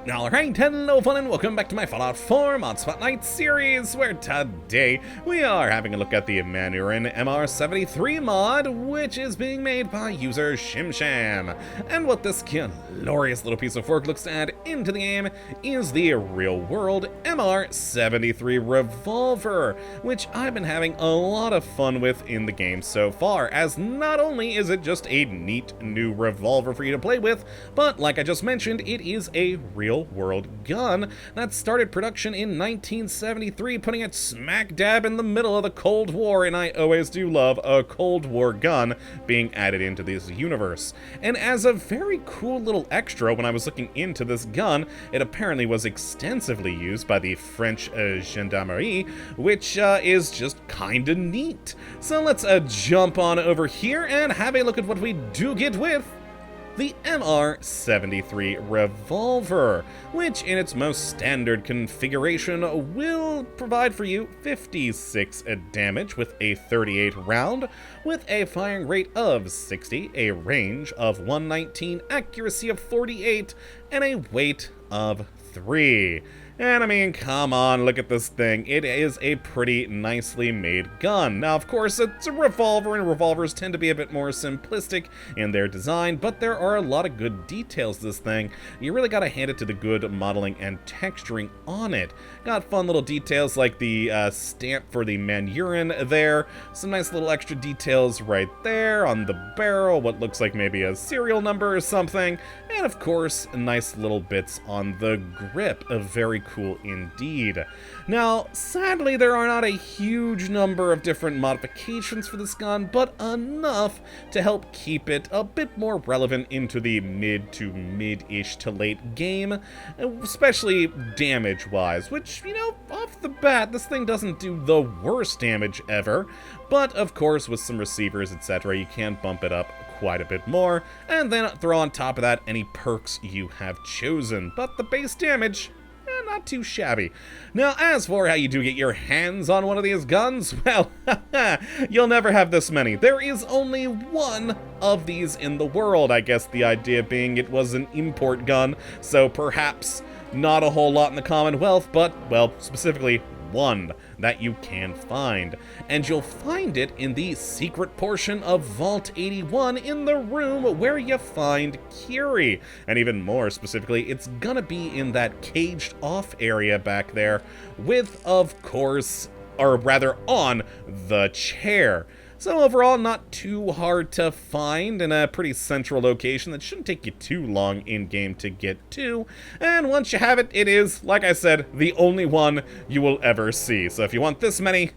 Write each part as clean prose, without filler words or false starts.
Alright, hello fun and welcome back to my Fallout 4 Mod Spotlight series, where today we are having a look at the Manurhin MR73 mod, which is being made by user Shimsham. And what this glorious little piece of work looks to add into the game is the real-world MR73 revolver, which I've been having a lot of fun with in the game so far, as not only is it just a neat new revolver for you to play with, but like I just mentioned, it is a real-world gun that started production in 1973, putting it smack dab in the middle of the Cold War, and I always do love a Cold War gun being added into this universe. And as a very cool little extra, when I was looking into this gun, it apparently was extensively used by the French gendarmerie, which is just kinda neat. So let's jump on over here and have a look at what we do get with the MR73 revolver, which in its most standard configuration will provide for you 56 damage with a 38 round, with a firing rate of 60, a range of 119, accuracy of 48, and a weight of 3. And I mean, come on, look at this thing. It is a pretty nicely made gun. Now, of course, it's a revolver, and revolvers tend to be a bit more simplistic in their design, but there are a lot of good details to this thing. You really gotta hand it to the good modeling and texturing on it. Got fun little details like the stamp for the Manurhin there, some nice little extra details right there on the barrel, what looks like maybe a serial number or something, and of course, nice little bits on the grip, a very cool indeed. Now, sadly, there are not a huge number of different modifications for this gun, but enough to help keep it a bit more relevant into the mid to mid-ish to late game, especially damage-wise, which, you know, off the bat, this thing doesn't do the worst damage ever, but of course, with some receivers, etc., you can bump it up quite a bit more, and then throw on top of that any perks you have chosen, but the base damage, not too shabby. Now, as for how you do get your hands on one of these guns, well, you'll never have this many. There is only one of these in the world. I guess the idea being it was an import gun, so perhaps not a whole lot in the Commonwealth, but, well, specifically one that you can find. And you'll find it in the secret portion of Vault 81 in the room where you find Kiri. And even more specifically, it's gonna be in that caged off area back there with, of course, or rather on the chair. So overall, not too hard to find in a pretty central location that shouldn't take you too long in-game to get to. And once you have it, it is, like I said, the only one you will ever see. So if you want this many,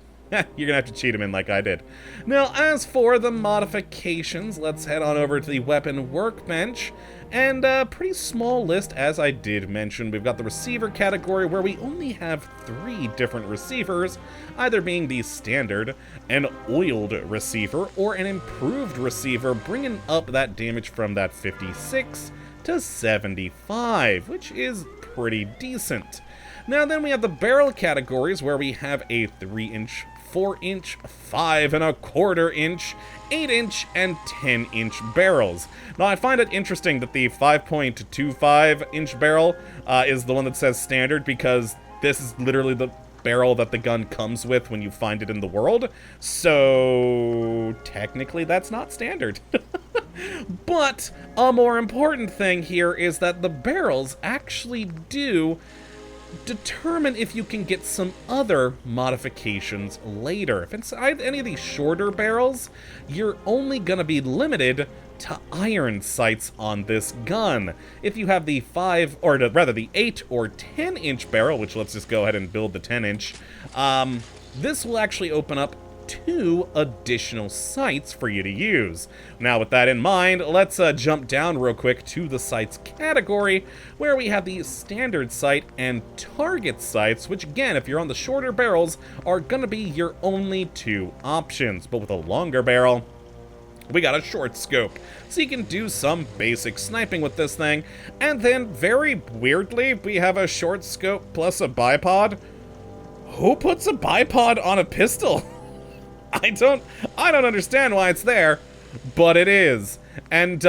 you're gonna have to cheat them in like I did. Now, as for the modifications, let's head on over to the weapon workbench. And a pretty small list, as I did mention. We've got the receiver category, where we only have 3 different receivers, either being the standard, an oiled receiver, or an improved receiver, bringing up that damage from that 56 to 75, which is pretty decent. Now then we have the barrel categories, where we have a 3-inch, 4-inch, 5¼ inch, 8-inch, and 10-inch barrels. Now, I find it interesting that the 5.25-inch barrel is the one that says standard, because this is literally the barrel that the gun comes with when you find it in the world. So, technically, that's not standard. But a more important thing here is that the barrels actually do determine if you can get some other modifications later. If it's any of these shorter barrels, you're only gonna be limited to iron sights on this gun. If you have the 8 or 10-inch barrel, which let's just go ahead and build the 10-inch, this will actually open up 2 additional sights for you to use. Now, with that in mind, let's jump down real quick to the sights category, where we have the standard sight and target sights, which again, if you're on the shorter barrels, are gonna be your only 2 options. But with a longer barrel, we got a short scope, so you can do some basic sniping with this thing. And then, very weirdly, we have a short scope plus a bipod. Who puts a bipod on a pistol? I don't understand why it's there, but it is. And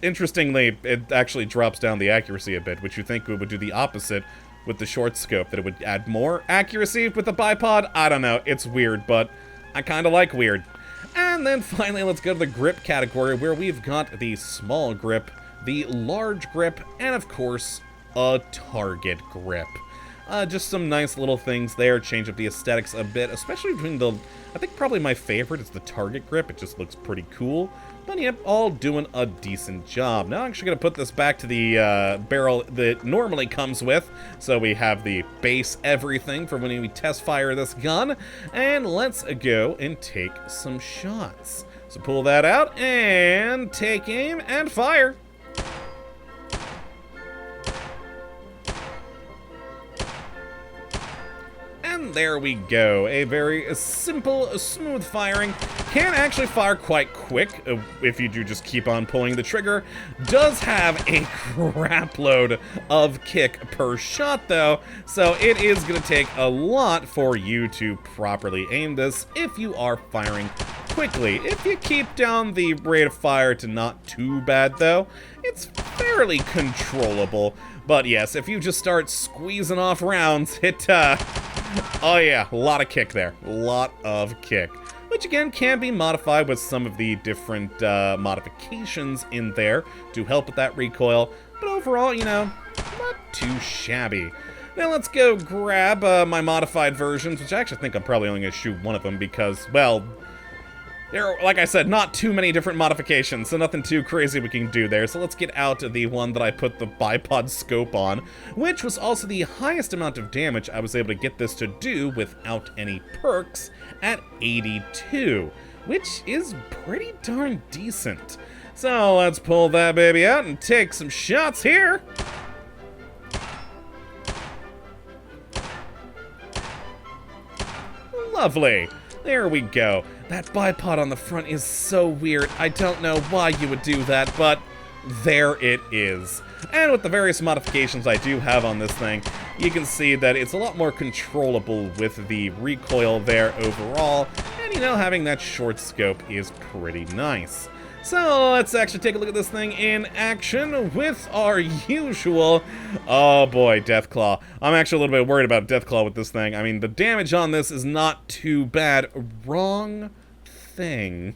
interestingly, it actually drops down the accuracy a bit, which you think would do the opposite with the short scope, that it would add more accuracy with the bipod. I don't know, it's weird, but I kind of like weird. And then finally, let's go to the grip category, where we've got the small grip, the large grip, and of course, a target grip. Just some nice little things there, change up the aesthetics a bit, especially between the, I think probably my favorite is the target grip. It just looks pretty cool. But yep, all doing a decent job. Now I'm actually going to put this back to the barrel that it normally comes with. So we have the base everything for when we test fire this gun. And let's go and take some shots. So pull that out and take aim and fire. And there we go. A very simple, smooth firing. Can actually fire quite quick if you do just keep on pulling the trigger. Does have a crap load of kick per shot though, so it is going to take a lot for you to properly aim this if you are firing quickly. If you keep down the rate of fire to not too bad though, it's fairly controllable. But yes, if you just start squeezing off rounds, oh yeah, a lot of kick there. A lot of kick. Which again can be modified with some of the different modifications in there to help with that recoil. But overall, you know, not too shabby. Now let's go grab my modified versions, which I actually think I'm probably only going to shoot one of them because, well, there are, like I said, not too many different modifications, so nothing too crazy we can do there. So let's get out the one that I put the bipod scope on, which was also the highest amount of damage I was able to get this to do without any perks at 82, which is pretty darn decent. So let's pull that baby out and take some shots here. Lovely. There we go. That bipod on the front is so weird. I don't know why you would do that, but there it is. And with the various modifications I do have on this thing, you can see that it's a lot more controllable with the recoil there overall. And, you know, having that short scope is pretty nice. So let's actually take a look at this thing in action with our usual, oh boy, Deathclaw. I'm actually a little bit worried about Deathclaw with this thing. I mean, the damage on this is not too bad. Wrong thing.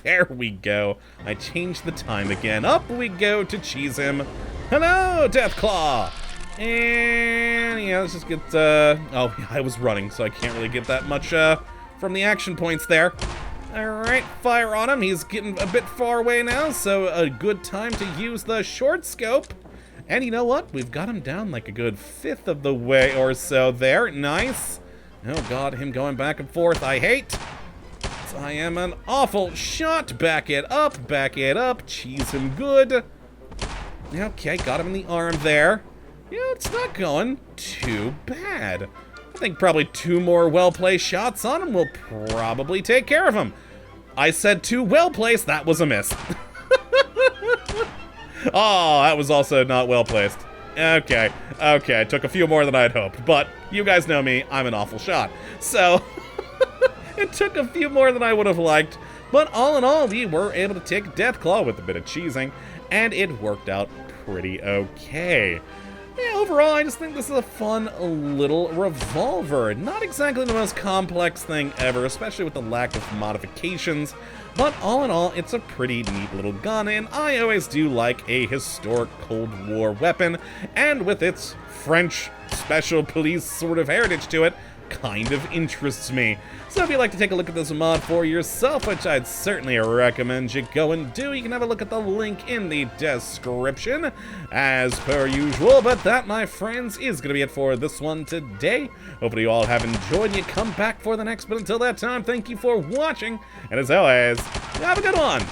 There we go. I changed the time again. Up we go to cheese him. Hello, Deathclaw! And yeah, let's just get, oh, yeah, I was running, so I can't really get that much from the action points there. Alright, fire on him. He's getting a bit far away now, so a good time to use the short scope. And you know what? We've got him down like a good fifth of the way or so there. Nice. Oh god, him going back and forth. I hate. I am an awful shot. Back it up. Cheese him good. Okay, got him in the arm there. Yeah, it's not going too bad. I think probably 2 more well-placed shots on him will probably take care of him. I said 2 well-placed, that was a miss. Oh, that was also not well-placed. Okay, I took a few more than I'd hoped, but you guys know me, I'm an awful shot. So, it took a few more than I would have liked, but all in all, we were able to take Deathclaw with a bit of cheesing, and it worked out pretty okay. Yeah, overall, I just think this is a fun little revolver. Not exactly the most complex thing ever, especially with the lack of modifications, but all in all, it's a pretty neat little gun, and I always do like a historic Cold War weapon, and with its French special police sort of heritage to it, kind of interests me. So if you'd like to take a look at this mod for yourself, which I'd certainly recommend you go and do, you can have a look at the link in the description, as per usual. But that, my friends, is going to be it for this one today. Hopefully you all have enjoyed and you come back for the next, but until that time, thank you for watching, and as always, have a good one!